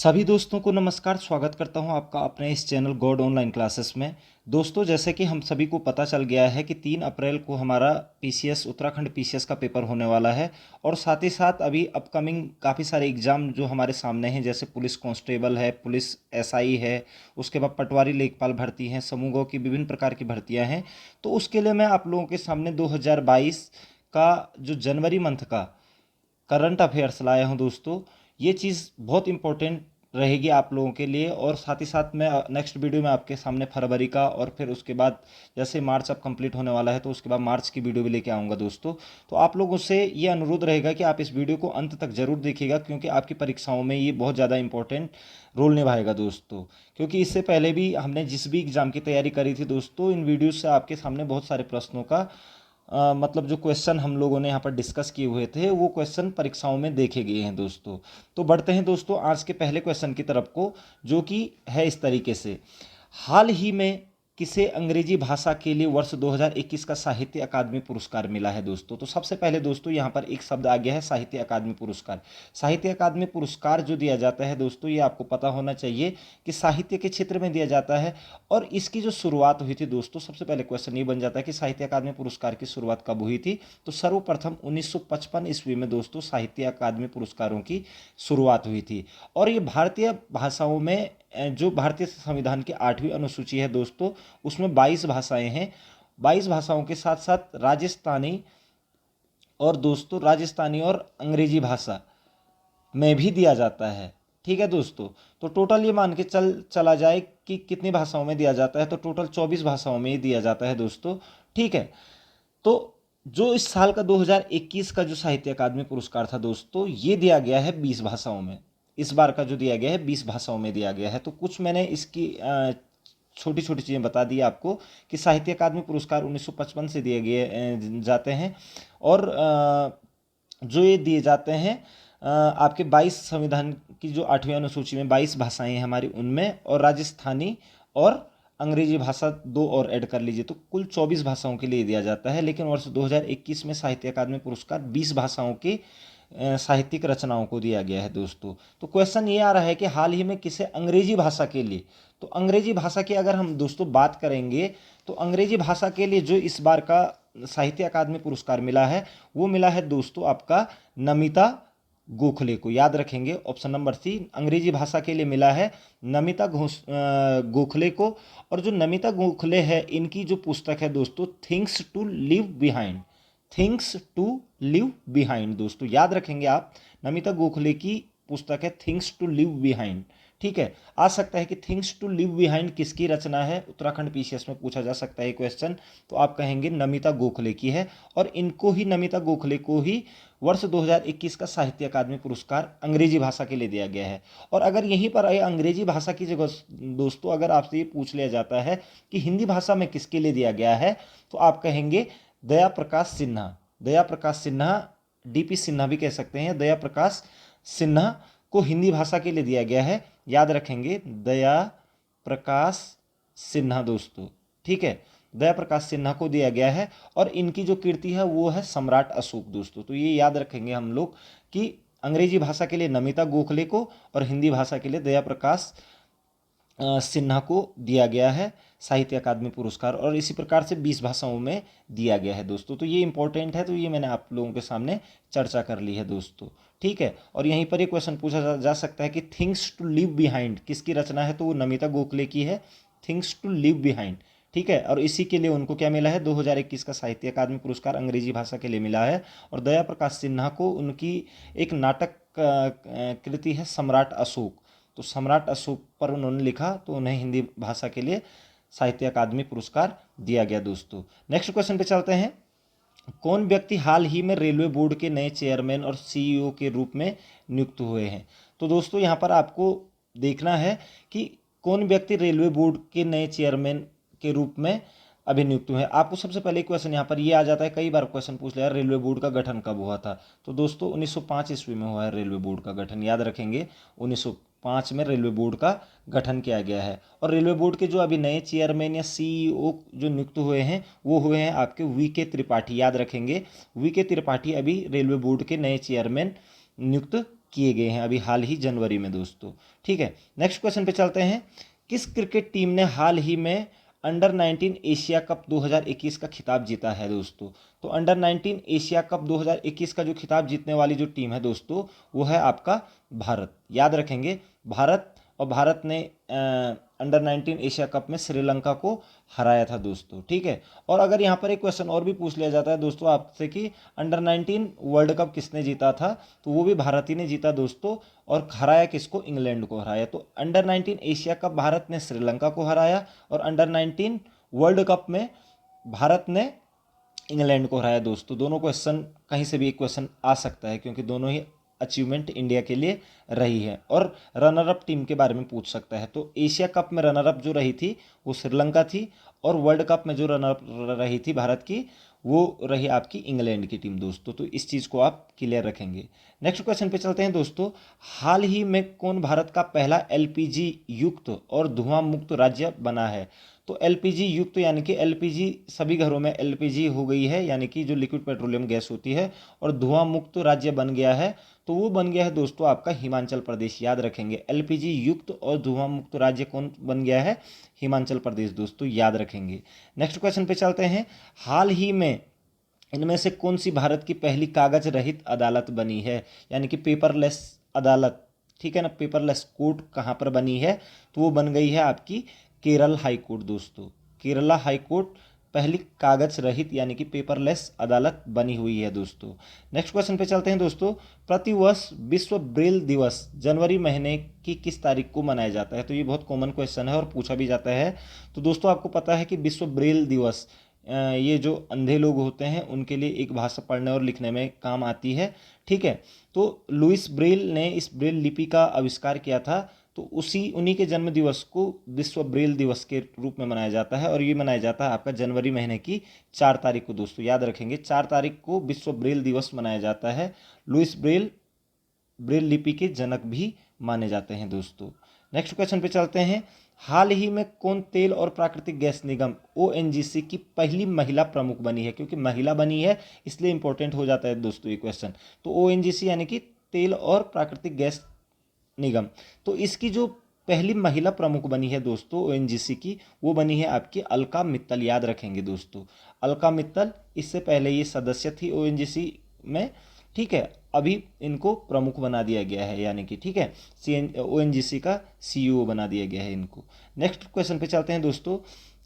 सभी दोस्तों को नमस्कार। स्वागत करता हूं आपका अपने इस चैनल गॉड ऑनलाइन क्लासेस में। दोस्तों, जैसे कि हम सभी को पता चल गया है कि 3 अप्रैल को हमारा पीसीएस उत्तराखंड पीसीएस का पेपर होने वाला है। और साथ ही साथ अभी अपकमिंग काफ़ी सारे एग्ज़ाम जो हमारे सामने हैं, जैसे पुलिस कांस्टेबल है, पुलिस एसआई है, उसके बाद पटवारी लेखपाल भर्ती हैं, समूहों की विभिन्न प्रकार की भर्तियां हैं। तो उसके लिए मैं आप लोगों के सामने 2022 का जो जनवरी मंथ का करंट अफेयर्स लाया हूँ दोस्तों। ये चीज़ बहुत इंपॉर्टेंट रहेगी आप लोगों के लिए। और साथ ही साथ मैं नेक्स्ट वीडियो में आपके सामने फरवरी का और फिर उसके बाद जैसे मार्च अब कंप्लीट होने वाला है तो उसके बाद मार्च की वीडियो भी लेके आऊँगा दोस्तों। तो आप लोगों से ये अनुरोध रहेगा कि आप इस वीडियो को अंत तक जरूर देखिएगा, क्योंकि आपकी परीक्षाओं में ये बहुत ज़्यादा इंपॉर्टेंट रोल निभाएगा दोस्तों। क्योंकि इससे पहले भी हमने जिस भी एग्ज़ाम की तैयारी करी थी दोस्तों, इन वीडियो से आपके सामने बहुत सारे प्रश्नों का मतलब जो क्वेश्चन हम लोगों ने यहाँ पर डिस्कस किए हुए थे वो क्वेश्चन परीक्षाओं में देखे गए हैं दोस्तों। तो बढ़ते हैं दोस्तों आज के पहले क्वेश्चन की तरफ को, जो कि है इस तरीके से। हाल ही में किसे अंग्रेजी भाषा के लिए वर्ष 2021 का साहित्य अकादमी पुरस्कार मिला है दोस्तों? तो सबसे पहले दोस्तों यहाँ पर एक शब्द आ गया है साहित्य अकादमी पुरस्कार। साहित्य अकादमी पुरस्कार जो दिया जाता है दोस्तों, ये आपको पता होना चाहिए कि साहित्य के क्षेत्र में दिया जाता है। और इसकी जो शुरुआत हुई थी दोस्तों, सबसे पहले क्वेश्चन ये बन जाता है कि साहित्य अकादमी पुरस्कार की शुरुआत कब हुई थी? तो सर्वप्रथम 1955 ईस्वी में दोस्तों साहित्य अकादमी पुरस्कारों की शुरुआत हुई थी। और ये भारतीय भाषाओं में जो भारतीय संविधान की 8वीं अनुसूची है दोस्तों, उसमें 22 भाषाएं हैं। 22 भाषाओं के साथ साथ राजस्थानी और अंग्रेजी भाषा में भी दिया जाता है। ठीक है दोस्तों। तो टोटल ये मान के चला जाए कि कितनी भाषाओं में दिया जाता है, तो टोटल 24 भाषाओं में ही दिया जाता है दोस्तों। ठीक है। तो जो इस साल का 2021 का जो साहित्य अकादमी पुरस्कार था दोस्तों, ये दिया गया है 20 भाषाओं में। इस बार का जो दिया गया है 20 भाषाओं में दिया गया है। तो कुछ मैंने इसकी छोटी छोटी चीज़ें बता दी आपको कि साहित्य अकादमी पुरस्कार 1955 से दिए गए जाते हैं। और जो ये दिए जाते हैं आपके 22 संविधान की जो 8वीं अनुसूची में 22 भाषाएं हैं हमारी, उनमें, और राजस्थानी और अंग्रेजी भाषा 2 और ऐड कर लीजिए, तो कुल 24 भाषाओं के लिए दिया जाता है। लेकिन वर्ष 2021 में साहित्य अकादमी पुरस्कार 20 भाषाओं की साहित्यिक रचनाओं को दिया गया है दोस्तों। तो क्वेश्चन ये आ रहा है कि हाल ही में किसे अंग्रेजी भाषा के लिए, तो अंग्रेजी भाषा की अगर हम दोस्तों बात करेंगे, तो अंग्रेजी भाषा के लिए जो इस बार का साहित्य अकादमी पुरस्कार मिला है, वो मिला है दोस्तों आपका नमिता गोखले को। याद रखेंगे, ऑप्शन नंबर सी, अंग्रेजी भाषा के लिए मिला है नमिता गोखले को। और जो नमिता गोखले है, इनकी जो पुस्तक है दोस्तों, things to live behind, things to live behind दोस्तों, याद रखेंगे आप। नमिता गोखले की पुस्तक है थिंग्स टू लिव बिहाइंड। ठीक है। आ सकता है कि थिंग्स टू लिव बिहाइंड किसकी रचना है, उत्तराखंड पीसीएस में पूछा जा सकता है क्वेश्चन। तो आप कहेंगे नमिता गोखले की है। और इनको ही, नमिता गोखले को ही, वर्ष 2021 का साहित्य अकादमी पुरस्कार अंग्रेजी भाषा के लिए दिया गया है। और अगर यहीं पर अंग्रेजी भाषा की जगह दोस्तों अगर आपसे ये पूछ लिया जाता है कि हिंदी भाषा में किसके लिए दिया गया है, तो आप कहेंगे दया प्रकाश सिन्हा। दया प्रकाश सिन्हा, डीपी सिन्हा भी कह सकते हैं, दया प्रकाश सिन्हा को हिंदी भाषा के लिए दिया गया है। याद रखेंगे, दया प्रकाश सिन्हा दोस्तों। ठीक है, दया प्रकाश सिन्हा को दिया गया है। और इनकी जो कृति है वो है सम्राट अशोक दोस्तों। तो ये याद रखेंगे हम लोग कि अंग्रेजी भाषा के लिए नमिता गोखले को और हिंदी भाषा के लिए दया प्रकाश सिन्हा को दिया गया है साहित्य अकादमी पुरस्कार। और इसी प्रकार से 20 भाषाओं में दिया गया है दोस्तों। तो ये इंपॉर्टेंट है, तो ये मैंने आप लोगों के सामने चर्चा कर ली है दोस्तों। ठीक है। और यहीं पर ये क्वेश्चन पूछा जा सकता है कि थिंग्स टू लिव बिहाइंड किसकी रचना है, तो वो नमिता गोखले की है, थिंग्स टू लिव बिहाइंड। ठीक है। और इसी के लिए उनको क्या मिला है, 2021 का साहित्य अकादमी पुरस्कार अंग्रेजी भाषा के लिए मिला है। और दया प्रकाश सिन्हा को उनकी एक नाटक कृति है सम्राट अशोक। तो सम्राट अशोक पर उन्होंने लिखा, तो उन्हें हिंदी भाषा के लिए साहित्य अकादमी पुरस्कार दिया गया दोस्तों। नेक्स्ट क्वेश्चन पे चलते हैं। कौन व्यक्ति हाल ही में रेलवे बोर्ड के नए चेयरमैन और सीईओ के रूप में नियुक्त हुए हैं? तो दोस्तों यहाँ पर आपको देखना है कि कौन व्यक्ति रेलवे बोर्ड के नए चेयरमैन के रूप में अभी नियुक्त हुए हैं। आपको सबसे पहले क्वेश्चन यहाँ पर ये आ जाता है, कई बार क्वेश्चन पूछ लिया, रेलवे बोर्ड का गठन कब हुआ था? तो दोस्तों 1905 ईस्वी में हुआ है रेलवे बोर्ड का गठन। याद रखेंगे, 1905 में रेलवे बोर्ड का गठन किया गया है। और रेलवे बोर्ड के जो अभी नए चेयरमैन या सीईओ जो नियुक्त हुए हैं, वो हुए हैं आपके वी.के. त्रिपाठी। याद रखेंगे, वी.के. त्रिपाठी अभी रेलवे बोर्ड के नए चेयरमैन नियुक्त किए गए हैं अभी हाल ही जनवरी में दोस्तों। ठीक है, नेक्स्ट क्वेश्चन पे चलते हैं। किस क्रिकेट टीम ने हाल ही में अंडर 19 एशिया कप 2021 का खिताब जीता है दोस्तों? तो अंडर 19 एशिया कप 2021 का जो खिताब जीतने वाली जो टीम है दोस्तों, वो है आपका भारत। याद रखेंगे, भारत। और भारत ने अंडर 19 एशिया कप में श्रीलंका को हराया था दोस्तों। ठीक है, और अगर यहाँ पर एक क्वेश्चन और भी पूछ लिया जाता है दोस्तों आपसे कि अंडर 19 वर्ल्ड कप किसने जीता था, तो वो भी भारत ही ने जीता दोस्तों। और हराया किसको? इंग्लैंड को हराया। तो अंडर 19 एशिया कप भारत ने श्रीलंका को हराया, और अंडर 19 वर्ल्ड कप में भारत ने इंग्लैंड को हराया दोस्तों। दोनों क्वेश्चन कहीं से भी एक क्वेश्चन आ सकता है, क्योंकि दोनों ही अचीवमेंट इंडिया के लिए रही है। और रनर अप टीम के बारे में पूछ सकता है, तो एशिया कप में रनर अप जो रही थी वो श्रीलंका थी, और वर्ल्ड कप में जो रनर अप रही थी भारत की, वो रही आपकी इंग्लैंड की टीम दोस्तों। तो इस चीज़ को आप क्लियर रखेंगे। नेक्स्ट क्वेश्चन पे चलते हैं दोस्तों। हाल ही में कौन भारत का पहला एलपीजी युक्त और धुआं मुक्त राज्य बना है? तो एलपीजी युक्त यानी कि एलपीजी सभी घरों में एलपीजी हो गई है, यानी कि जो लिक्विड पेट्रोलियम गैस होती है, और धुआं मुक्त राज्य बन गया है, तो वो बन गया है दोस्तों आपका हिमाचल प्रदेश। याद रखेंगे, एलपीजी युक्त और धुआं मुक्त राज्य कौन बन गया है? हिमाचल प्रदेश दोस्तों, याद रखेंगे। नेक्स्ट क्वेश्चन पे चलते हैं। हाल ही में इनमें से कौन सी भारत की पहली कागज रहित अदालत बनी है, यानी कि पेपरलेस अदालत? ठीक है ना, पेपरलेस कोर्ट कहाँ पर बनी है? तो वो बन गई है आपकी केरल हाई कोर्ट दोस्तों। केरला हाई कोर्ट पहली कागज रहित यानी कि पेपरलेस अदालत बनी हुई है दोस्तों। नेक्स्ट क्वेश्चन पे चलते हैं दोस्तों। प्रतिवर्ष विश्व ब्रेल दिवस जनवरी महीने की किस तारीख को मनाया जाता है? तो ये बहुत कॉमन क्वेश्चन है और पूछा भी जाता है। तो दोस्तों आपको पता है कि विश्व ब्रेल दिवस ये जो अंधे लोग होते हैं उनके लिए एक भाषा पढ़ने और लिखने में काम आती है। ठीक है, तो लुइस ब्रेल ने इस ब्रेल लिपि का आविष्कार किया था, तो उन्हीं के जन्म दिवस को विश्व ब्रेल दिवस के रूप में मनाया जाता है, और ये मनाया जाता है आपका जनवरी महीने की 4 तारीख को दोस्तों। याद रखेंगे, 4 तारीख को विश्व ब्रेल दिवस मनाया जाता है। लुइस ब्रेल ब्रेल लिपि के जनक भी माने जाते हैं दोस्तों। नेक्स्ट क्वेश्चन पे चलते हैं। हाल ही में कौन तेल और प्राकृतिक गैस निगम ओएनजीसी की पहली महिला प्रमुख बनी है? क्योंकि महिला बनी है इसलिए इंपॉर्टेंट हो जाता है दोस्तों ये क्वेश्चन। तो ओएनजीसी यानी कि तेल और प्राकृतिक गैस निगम, तो इसकी जो पहली महिला प्रमुख बनी है दोस्तों ओएनजीसी की, वो बनी है आपकी अलका मित्तल। याद रखेंगे दोस्तों, अलका मित्तल। इससे पहले ये सदस्य थी ओएनजीसी में। ठीक है, अभी इनको प्रमुख बना दिया गया है, यानी कि ठीक है ओएनजीसी का सीईओ बना दिया गया है इनको। नेक्स्ट क्वेश्चन पे चलते हैं दोस्तों।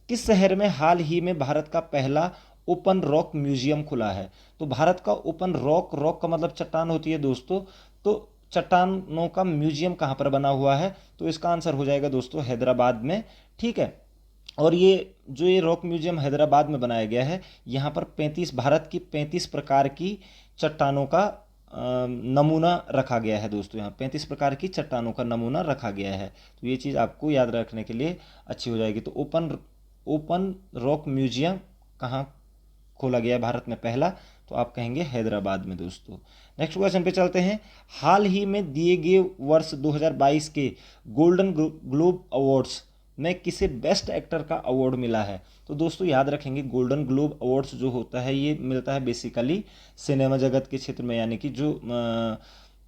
किस शहर में हाल ही में भारत का पहला ओपन रॉक म्यूजियम खुला है? तो भारत का ओपन रॉक, रॉक का मतलब चट्टान होती है दोस्तों, तो चट्टानों का म्यूजियम कहाँ पर बना हुआ है? तो इसका आंसर हो जाएगा दोस्तों हैदराबाद में। ठीक है, और ये रॉक म्यूजियम हैदराबाद में बनाया गया है। यहाँ पर 35 भारत की 35 प्रकार की चट्टानों का नमूना रखा गया है दोस्तों। यहाँ 35 प्रकार की चट्टानों का नमूना रखा गया है, तो ये चीज़ आपको याद रखने के लिए अच्छी हो जाएगी। तो ओपन रॉक म्यूजियम कहाँ खोला गया भारत में पहला? तो आप कहेंगे हैदराबाद में दोस्तों। नेक्स्ट क्वेश्चन पे चलते हैं। हाल ही में दिए गए वर्ष 2022 के गोल्डन ग्लोब अवार्ड्स में किसे बेस्ट एक्टर का अवार्ड मिला है? तो दोस्तों याद रखेंगे, गोल्डन ग्लोब अवार्ड्स जो होता है ये मिलता है बेसिकली सिनेमा जगत के क्षेत्र में, यानी कि जो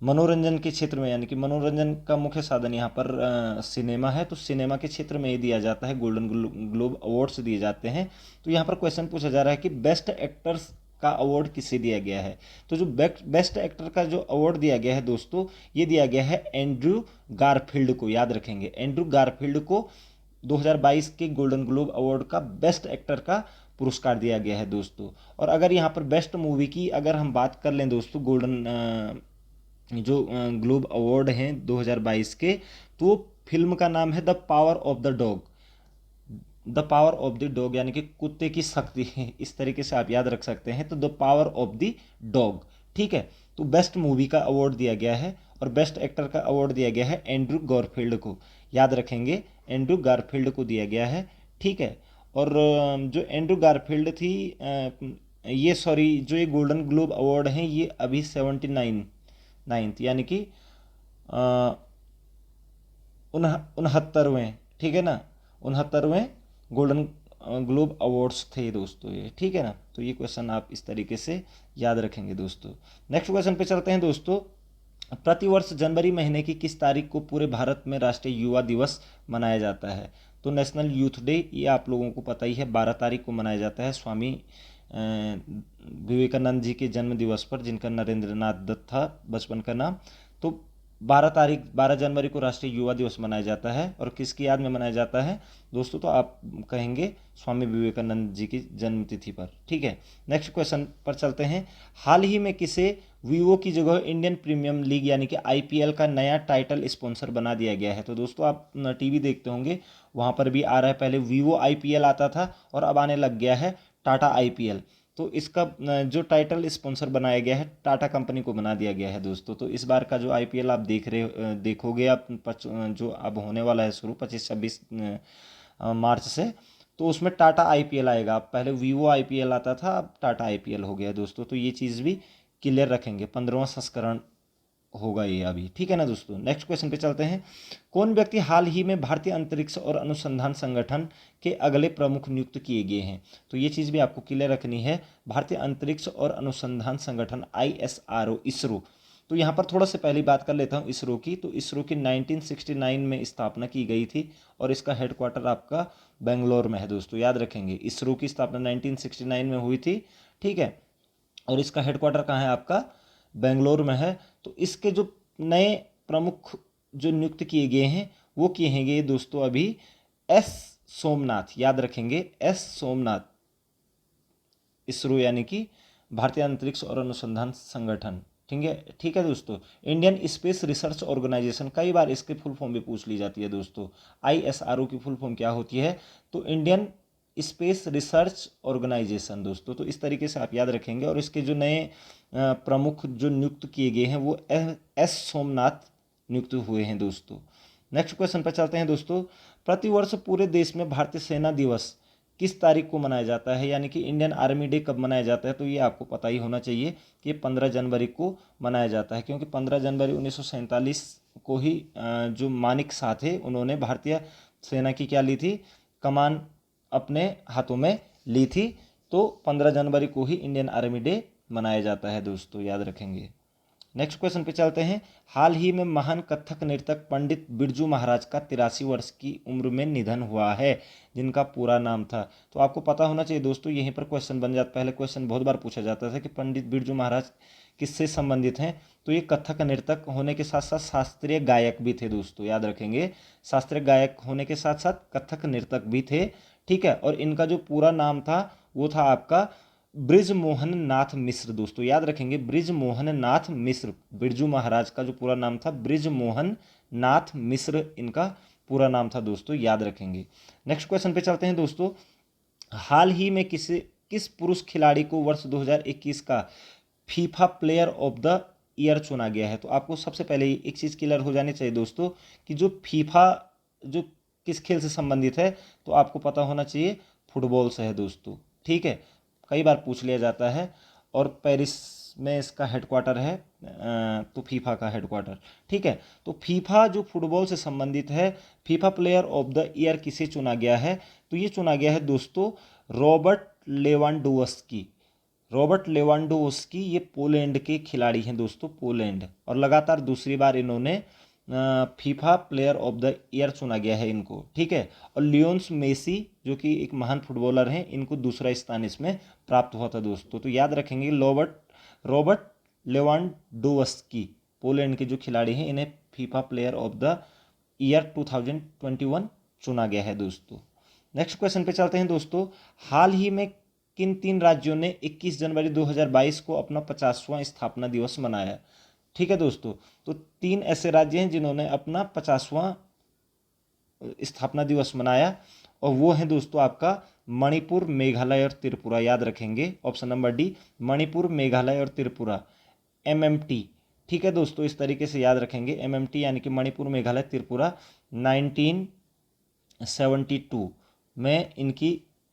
मनोरंजन के क्षेत्र में, यानी कि मनोरंजन का मुख्य साधन यहाँ पर सिनेमा है, तो सिनेमा के क्षेत्र में ये दिया जाता है, गोल्डन ग्लोब अवार्ड्स दिए जाते हैं। तो यहाँ पर क्वेश्चन पूछा जा रहा है कि बेस्ट एक्टर्स का अवार्ड किसे दिया गया है? तो जो बेस्ट एक्टर का जो अवार्ड दिया गया है दोस्तों, ये दिया गया है एंड्रू गारफील्ड को। याद रखेंगे, एंड्रू गारफील्ड को 2022 के गोल्डन ग्लोब अवार्ड का बेस्ट एक्टर का पुरस्कार दिया गया है दोस्तों। और अगर यहाँ पर बेस्ट मूवी की अगर हम बात कर लें दोस्तों, गोल्डन जो ग्लोब अवार्ड हैं 2022 के, तो फिल्म का नाम है the power of the dog. The power of the dog यानी कि कुत्ते की शक्ति, इस तरीके से आप याद रख सकते हैं। तो the power of the dog. ठीक है, तो बेस्ट मूवी का अवार्ड दिया गया है, और बेस्ट एक्टर का अवार्ड दिया गया है एंड्रू गारफील्ड को। याद रखेंगे, एंड्रू गारफील्ड को दिया गया है। ठीक है, और जो एंड्रू गारफील्ड थी जो ये गोल्डन ग्लोब अवार्ड हैं ये अभी 79th यानी कि 69वें, ठीक है ना, 69वें गोल्डन ग्लोब अवार्ड्स थे दोस्तों ये। ठीक है ना, तो ये क्वेश्चन आप इस तरीके से याद रखेंगे दोस्तों। नेक्स्ट क्वेश्चन पे चलते हैं दोस्तों। प्रतिवर्ष जनवरी महीने की किस तारीख को पूरे भारत में राष्ट्रीय युवा दिवस मनाया जाता है? तो नेशनल यूथ डे, ये आप लोगों को पता ही है, 12 तारीख को मनाया जाता है स्वामी विवेकानंद जी के जन्म दिवस पर, जिनका नरेंद्रनाथ दत्त था बचपन का नाम। तो 12 जनवरी को राष्ट्रीय युवा दिवस मनाया जाता है। और किसकी याद में मनाया जाता है दोस्तों? तो आप कहेंगे स्वामी विवेकानंद जी की जन्म तिथि पर। ठीक है, नेक्स्ट क्वेश्चन पर चलते हैं। हाल ही में किसे वीवो की जगह इंडियन प्रीमियम लीग यानी कि आईपीएल का नया टाइटल स्पॉन्सर बना दिया गया है? तो दोस्तों आप टीवी देखते होंगे, वहाँ पर भी आ रहा है, पहले वीवो आईपीएल आता था और अब आने लग गया है टाटा आईपीएल। तो इसका जो टाइटल स्पॉन्सर बनाया गया है, टाटा कंपनी को बना दिया गया है दोस्तों। तो इस बार का जो आईपीएल आप देखोगे आप, जो अब होने वाला है शुरू 25-26 मार्च से, तो उसमें टाटा आईपीएल आएगा। पहले वीवो आईपीएल आता था, अब टाटा आईपीएल हो गया दोस्तों। तो ये चीज़ भी क्लियर रखेंगे, 15वां संस्करण होगा ये अभी। ठीक है ना दोस्तों, नेक्स्ट क्वेश्चन पे चलते हैं। कौन व्यक्ति हाल ही में भारतीय अंतरिक्ष और अनुसंधान संगठन के अगले प्रमुख नियुक्त किए गए हैं? तो ये चीज़ भी आपको क्लियर रखनी है। भारतीय अंतरिक्ष और अनुसंधान संगठन ISRO, इसरो। तो यहाँ पर थोड़ा सा पहली बात कर लेता हूँ इसरो की। तो इसरो की 1969 में स्थापना की गई थी और इसका हेडक्वार्टर आपका बेंगलोर में है दोस्तों, याद रखेंगे। इसरो की स्थापना 1969 में हुई थी, ठीक है, और इसका हेडक्वार्टर कहाँ है आपका? बेंगलोर में है। तो इसके जो नए प्रमुख जो नियुक्त किए गए हैं वो किए गए दोस्तों अभी एस सोमनाथ, याद रखेंगे, एस सोमनाथ, इसरो यानी कि भारतीय अंतरिक्ष और अनुसंधान संगठन। ठीक है, ठीक है दोस्तों। इंडियन स्पेस रिसर्च ऑर्गेनाइजेशन, कई बार इसकी फुल फॉर्म भी पूछ ली जाती है दोस्तों। ISRO की फुल फॉर्म क्या होती है? तो इंडियन स्पेस रिसर्च ऑर्गेनाइजेशन दोस्तों। तो इस तरीके से आप याद रखेंगे। और इसके जो नए प्रमुख जो नियुक्त किए गए हैं वो एस सोमनाथ नियुक्त हुए हैं दोस्तों। नेक्स्ट क्वेश्चन पर चलते हैं दोस्तों। प्रतिवर्ष पूरे देश में भारतीय सेना दिवस किस तारीख को मनाया जाता है, यानी कि इंडियन आर्मी डे कब मनाया जाता है? तो ये आपको पता ही होना चाहिए कि 15 जनवरी को मनाया जाता है, क्योंकि 15 जनवरी 1947 को ही जो मानिक शाह थे उन्होंने भारतीय सेना की क्या ली थी? कमान अपने हाथों में ली थी। तो 15 जनवरी को ही इंडियन आर्मी डे मनाया जाता है दोस्तों, याद रखेंगे। नेक्स्ट क्वेश्चन पे चलते हैं। हाल ही में महान कथक नर्तक पंडित बिरजू महाराज का 83 वर्ष की उम्र में निधन हुआ है, जिनका पूरा नाम था। तो आपको पता होना चाहिए दोस्तों, यहीं पर क्वेश्चन बन जाता। पहले क्वेश्चन बहुत बार पूछा जाता था कि पंडित बिरजू महाराज किससे संबंधित हैं? तो ये कथक नर्तक होने के साथ साथ शास्त्रीय गायक भी थे दोस्तों, याद रखेंगे। शास्त्रीय गायक होने के साथ साथ कथक नर्तक भी थे, ठीक है। और इनका जो पूरा नाम था वो था आपका ब्रिजमोहन नाथ मिश्र दोस्तों, याद रखेंगे, ब्रिजमोहन नाथ मिश्र। बिरजू महाराज का जो पूरा नाम था ब्रिजमोहन नाथ मिश्र, इनका पूरा नाम था दोस्तों, याद रखेंगे। नेक्स्ट क्वेश्चन पे चलते हैं दोस्तों। हाल ही में किस पुरुष खिलाड़ी को वर्ष 2021 का FIFA player of the year चुना गया है? तो आपको सबसे पहले एक चीज़ क्लियर हो जानी चाहिए दोस्तों कि जो फीफा जो किस खेल से संबंधित है, तो आपको पता होना चाहिए फुटबॉल से है दोस्तों, ठीक है। कई बार पूछ लिया जाता है। और पेरिस में इसका हेडक्वार्टर है, तो फीफा का हेडक्वार्टर, ठीक है। तो फीफा जो फुटबॉल से संबंधित है, FIFA player of the year किसे चुना गया है? तो ये चुना गया है दोस्तों रॉबर्ट लेवांडोव्स्की। रॉबर्ट लेवांडोव्स्की ये पोलैंड के खिलाड़ी हैं दोस्तों, पोलैंड। और लगातार दूसरी बार इन्होंने FIFA player of the year चुना गया है इनको, ठीक है। और लियोन्स मेसी जो कि एक महान फुटबॉलर हैं, इनको दूसरा स्थान इसमें प्राप्त हुआ था दोस्तों। तो याद रखेंगे रॉबर्ट लेवांडोव्स्की, पोलैंड के जो खिलाड़ी हैं, इन्हें FIFA player of the year 2021 चुना गया है दोस्तों। नेक्स्ट क्वेश्चन पे चलते हैं दोस्तों। हाल ही में किन 3 राज्यों ने 21 जनवरी 2022 को अपना 50वां स्थापना दिवस मनाया? ठीक है दोस्तों, तो 3 ऐसे राज्य हैं जिन्होंने अपना 50वां स्थापना दिवस मनाया, और वो हैं दोस्तों आपका मणिपुर, मेघालय और त्रिपुरा, याद रखेंगे। Option number D, Manipur, Meghalaya और त्रिपुरा, MMT, ठीक है दोस्तों। इस तरीके से याद रखेंगे, MMT यानी कि मणिपुर, मेघालय, त्रिपुरा। 1972 में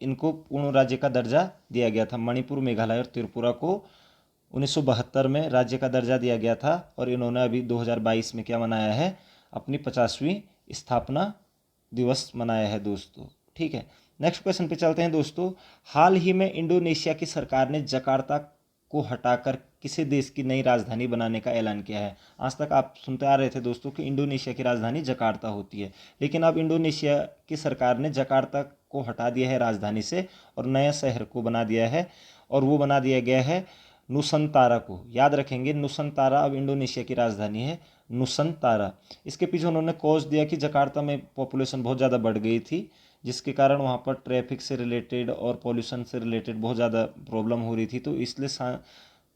इनको पूर्ण राज्य का दर्जा दिया गया था। मणिपुर, मेघालय और त्रिपुरा को 1972 में राज्य का दर्जा दिया गया था, और इन्होंने अभी 2022 में क्या मनाया है? अपनी 50वीं स्थापना दिवस मनाया है दोस्तों, ठीक है। नेक्स्ट क्वेश्चन पे चलते हैं दोस्तों। हाल ही में इंडोनेशिया की सरकार ने जकार्ता को हटाकर किसी देश की नई राजधानी बनाने का ऐलान किया है। आज तक आप सुनते आ रहे थे दोस्तों कि इंडोनेशिया की राजधानी जकार्ता होती है, लेकिन अब इंडोनेशिया की सरकार ने जकार्ता को हटा दिया है राजधानी से और नया शहर को बना दिया है, और वो बना दिया गया है नुसंतारा को। याद रखेंगे, नुसंतारा अब इंडोनेशिया की राजधानी है, नुसंतारा। इसके पीछे उन्होंने कॉज दिया कि जकार्ता में पॉपुलेशन बहुत ज़्यादा बढ़ गई थी, जिसके कारण वहाँ पर ट्रैफिक से रिलेटेड और पॉल्यूशन से रिलेटेड बहुत ज़्यादा प्रॉब्लम हो रही थी। तो इसलिए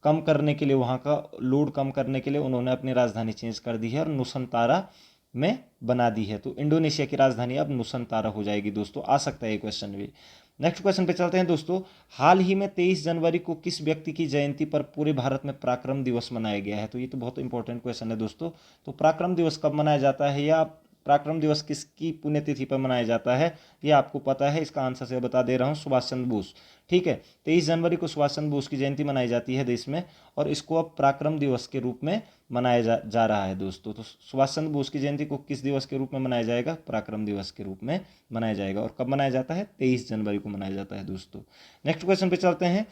कम करने के लिए, वहाँ का लोड कम करने के लिए उन्होंने अपनी राजधानी चेंज कर दी है और नुसंतारा में बना दी है। तो इंडोनेशिया की राजधानी अब नुसंतारा हो जाएगी दोस्तों। आ सकता है ये क्वेश्चन भी। नेक्स्ट क्वेश्चन पे चलते हैं दोस्तों। हाल ही में 23 जनवरी को किस व्यक्ति की जयंती पर पूरे भारत में पराक्रम दिवस मनाया गया है? तो ये तो बहुत इंपॉर्टेंट क्वेश्चन है दोस्तों। तो पराक्रम दिवस कब मनाया जाता है, या पराक्रम दिवस किसकी पुण्यतिथि पर मनाया जाता है, ये आपको पता है। इसका आंसर से बता दे रहा हूँ, सुभाष चंद्र बोस। ठीक है, 23 जनवरी को सुभाष चंद्र बोस की जयंती मनाई जाती है देश में, और इसको अब पराक्रम दिवस के रूप में मनाया जा रहा है दोस्तों। तो सुभाष चंद्र बोस की जयंती को किस दिवस के रूप में मनाया जाएगा? पराक्रम दिवस के रूप में मनाया जाएगा। और कब मनाया जाता है? 23 जनवरी को मनाया जाता है दोस्तों। नेक्स्ट क्वेश्चन पे चलते हैं।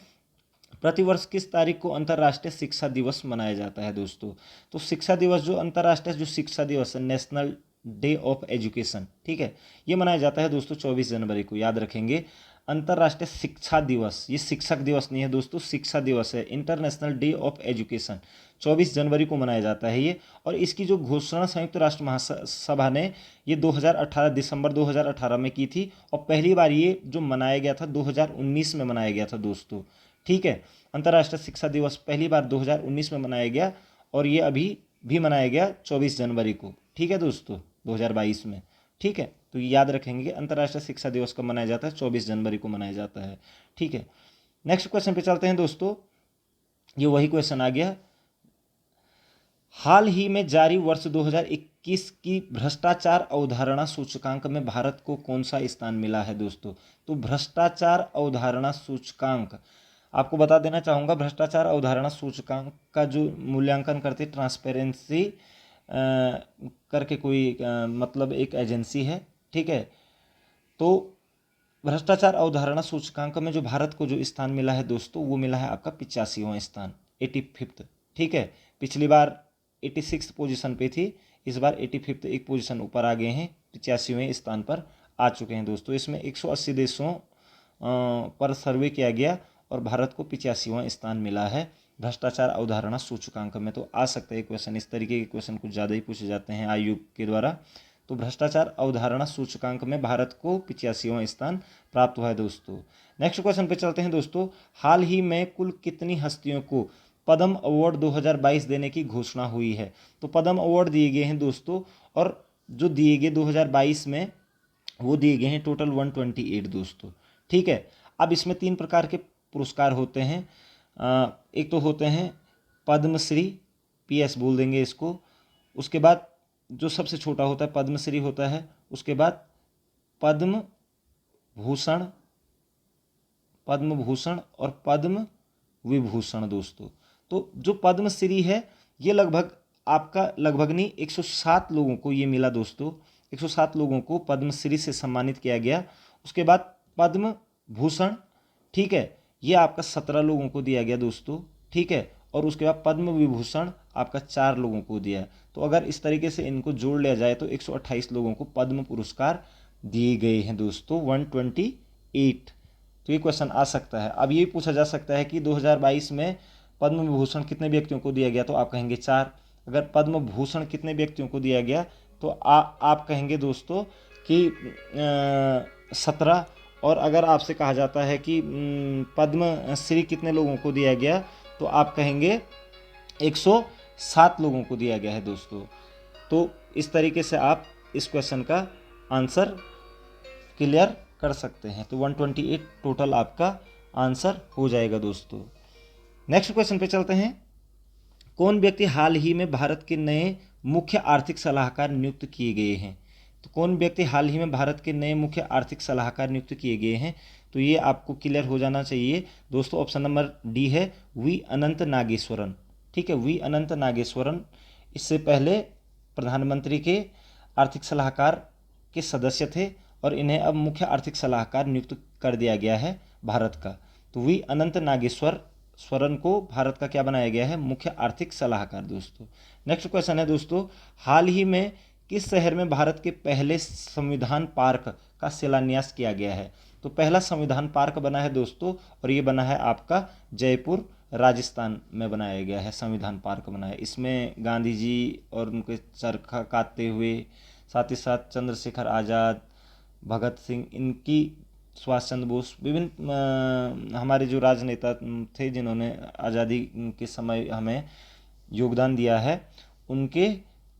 प्रतिवर्ष किस तारीख को अंतर्राष्ट्रीय शिक्षा दिवस मनाया जाता है दोस्तों? तो शिक्षा दिवस, जो अंतर्राष्ट्रीय जो शिक्षा दिवस है, नेशनल डे ऑफ एजुकेशन, ठीक है, ये मनाया जाता है दोस्तों 24 जनवरी को। याद रखेंगे, अंतर्राष्ट्रीय शिक्षा दिवस, ये शिक्षक दिवस नहीं है दोस्तों, शिक्षा दिवस है। इंटरनेशनल डे ऑफ एजुकेशन 24 जनवरी को मनाया जाता है ये। और इसकी जो घोषणा संयुक्त राष्ट्र महासभा ने ये 2018 दिसंबर 2018 में की थी, और पहली बार ये जो मनाया गया था 2019 में मनाया गया था दोस्तों। ठीक है, अंतर्राष्ट्रीय शिक्षा दिवस पहली बार 2019 में मनाया गया, और ये अभी भी मनाया गया 24 जनवरी को। ठीक है दोस्तों, 2022 में। ठीक है, तो याद रखेंगे अंतर्राष्ट्रीय शिक्षा दिवस कब मनाया जाता है? 24 जनवरी को मनाया जाता है। ठीक है, नेक्स्ट क्वेश्चन पे चलते हैं दोस्तों। ये वही क्वेश्चन आ गया। हाल ही में जारी वर्ष 2021 की भ्रष्टाचार अवधारणा सूचकांक में भारत को कौन सा स्थान मिला है दोस्तों? तो भ्रष्टाचार अवधारणा सूचकांक, आपको बता देना चाहूँगा, भ्रष्टाचार अवधारणा सूचकांक का जो मूल्यांकन करती ट्रांसपेरेंसी करके कोई मतलब एक एजेंसी है। ठीक है, तो भ्रष्टाचार अवधारणा सूचकांक में जो भारत को जो स्थान मिला है दोस्तों, वो मिला है आपका 85वां स्थान, 85th। ठीक है, पिछली बार 86 पोजीशन पे थी, इस बार 85th एक पोजीशन ऊपर आ गए हैं, 85वें स्थान पर आ चुके हैं दोस्तों। इसमें 180 देशों पर सर्वे किया गया और भारत को 85वां स्थान मिला है भ्रष्टाचार अवधारणा सूचकांक में। तो आ सकता है क्वेश्चन, इस तरीके के क्वेश्चन कुछ ज़्यादा ही पूछे जाते हैं आयोग के द्वारा। तो भ्रष्टाचार अवधारणा सूचकांक में भारत को 85वां स्थान प्राप्त हुआ है दोस्तों। नेक्स्ट क्वेश्चन पे चलते हैं दोस्तों। हाल ही में कुल कितनी हस्तियों को पद्म अवार्ड 2022 देने की घोषणा हुई है? तो पद्म अवार्ड दिए गए हैं दोस्तों, और जो दिए गए 2022 में वो दिए गए हैं टोटल 128 दोस्तों। ठीक है, अब इसमें 3 प्रकार के पुरस्कार होते हैं। एक तो होते हैं पद्मश्री, PS बोल देंगे इसको। उसके बाद जो सबसे छोटा होता है पद्मश्री होता है। उसके बाद पद्म भूषण, पद्म भूषण और पद्म विभूषण दोस्तों। तो जो पद्मश्री है ये लगभग आपका लगभग नहीं 107 लोगों को ये मिला दोस्तों, 107 लोगों को पद्मश्री से सम्मानित किया गया। उसके बाद पद्म भूषण, ठीक है, ये आपका 17 लोगों को दिया गया दोस्तों। ठीक है, और उसके बाद पद्म विभूषण आपका 4 लोगों को दिया। तो अगर इस तरीके से इनको जोड़ लिया जाए तो 128 लोगों को पद्म पुरस्कार दिए गए हैं दोस्तों, 128। तो ये क्वेश्चन आ सकता है। अब ये पूछा जा सकता है कि 2022 में पद्म विभूषण कितने व्यक्तियों को दिया गया? तो आप कहेंगे 4। अगर पद्म भूषण कितने व्यक्तियों को दिया गया? तो आप कहेंगे दोस्तों कि 17। और अगर आपसे कहा जाता है कि पद्मश्री कितने लोगों को दिया गया, तो आप कहेंगे 107 लोगों को दिया गया है दोस्तों। तो इस तरीके से आप इस क्वेश्चन का आंसर क्लियर कर सकते हैं। तो 128 टोटल आपका आंसर हो जाएगा दोस्तों। नेक्स्ट क्वेश्चन पे चलते हैं। कौन व्यक्ति हाल ही में भारत के नए मुख्य आर्थिक सलाहकार नियुक्त किए गए हैं? तो कौन व्यक्ति हाल ही में भारत के नए मुख्य आर्थिक सलाहकार नियुक्त किए गए हैं? तो ये आपको क्लियर हो जाना चाहिए दोस्तों। ऑप्शन नंबर डी है वी अनंत नागेश्वरन। ठीक है, वी अनंत नागेश्वरन इससे पहले प्रधानमंत्री के आर्थिक सलाहकार के सदस्य थे, और इन्हें अब मुख्य आर्थिक सलाहकार नियुक्त कर दिया गया है भारत का। तो वी अनंत नागेश्वर स्वर्ण को भारत का क्या बनाया गया है, मुख्य आर्थिक सलाहकार दोस्तों। नेक्स्ट क्वेश्चन है दोस्तों, हाल ही में किस शहर में भारत के पहले संविधान पार्क का शिलान्यास किया गया है। तो पहला संविधान पार्क बना है दोस्तों, और ये बना है आपका जयपुर राजस्थान में बनाया गया है, संविधान पार्क बना है। इसमें गांधी जी और उनके चरखा काटते हुए, साथ ही साथ चंद्रशेखर आज़ाद, भगत सिंह, इनकी सुभाष चंद्र बोस, विभिन्न हमारे जो राजनेता थे जिन्होंने आज़ादी के समय हमें योगदान दिया है, उनके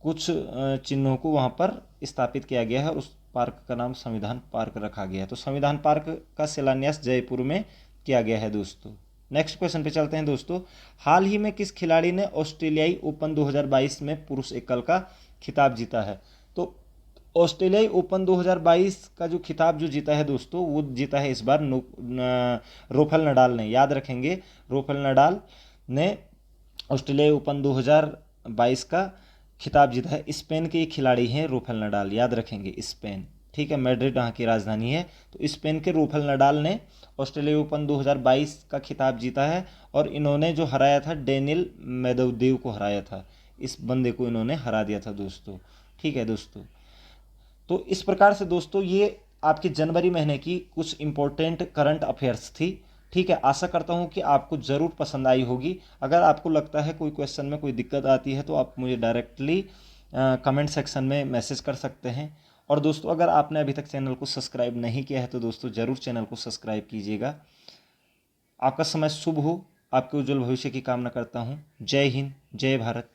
कुछ चिन्हों को वहाँ पर स्थापित किया गया है और उस पार्क का नाम संविधान पार्क रखा गया है। तो संविधान पार्क का शिलान्यास जयपुर में किया गया है दोस्तों। नेक्स्ट क्वेश्चन पे चलते हैं दोस्तों, हाल ही में किस खिलाड़ी ने ऑस्ट्रेलियाई ओपन 2022 में पुरुष एकल का खिताब जीता है। तो ऑस्ट्रेलियाई ओपन 2022 का जो खिताब जो जीता है दोस्तों, वो जीता है इस बार राफेल नडाल ने। याद रखेंगे, राफेल नडाल ने ऑस्ट्रेलियाई ओपन 2022 का खिताब जीता है। स्पेन के खिलाड़ी हैं राफेल नडाल, याद रखेंगे स्पेन, ठीक है, मैड्रिड यहाँ की राजधानी है। तो स्पेन के राफेल नडाल ने ऑस्ट्रेलिया ओपन 2022 का खिताब जीता है, और इन्होंने जो हराया था डेनियल मेदवेदेव को हराया था, इस बंदे को इन्होंने हरा दिया था दोस्तों, ठीक है दोस्तों। तो इस प्रकार से दोस्तों ये आपके जनवरी महीने की कुछ इंपॉर्टेंट करंट अफेयर्स थी, ठीक है। आशा करता हूँ कि आपको ज़रूर पसंद आई होगी। अगर आपको लगता है कोई क्वेश्चन में कोई दिक्कत आती है तो आप मुझे डायरेक्टली कमेंट सेक्शन में मैसेज कर सकते हैं। और दोस्तों अगर आपने अभी तक चैनल को सब्सक्राइब नहीं किया है तो दोस्तों ज़रूर चैनल को सब्सक्राइब कीजिएगा। आपका समय शुभ हो, आपके उज्जवल भविष्य की कामना करता हूँ। जय हिंद, जय भारत।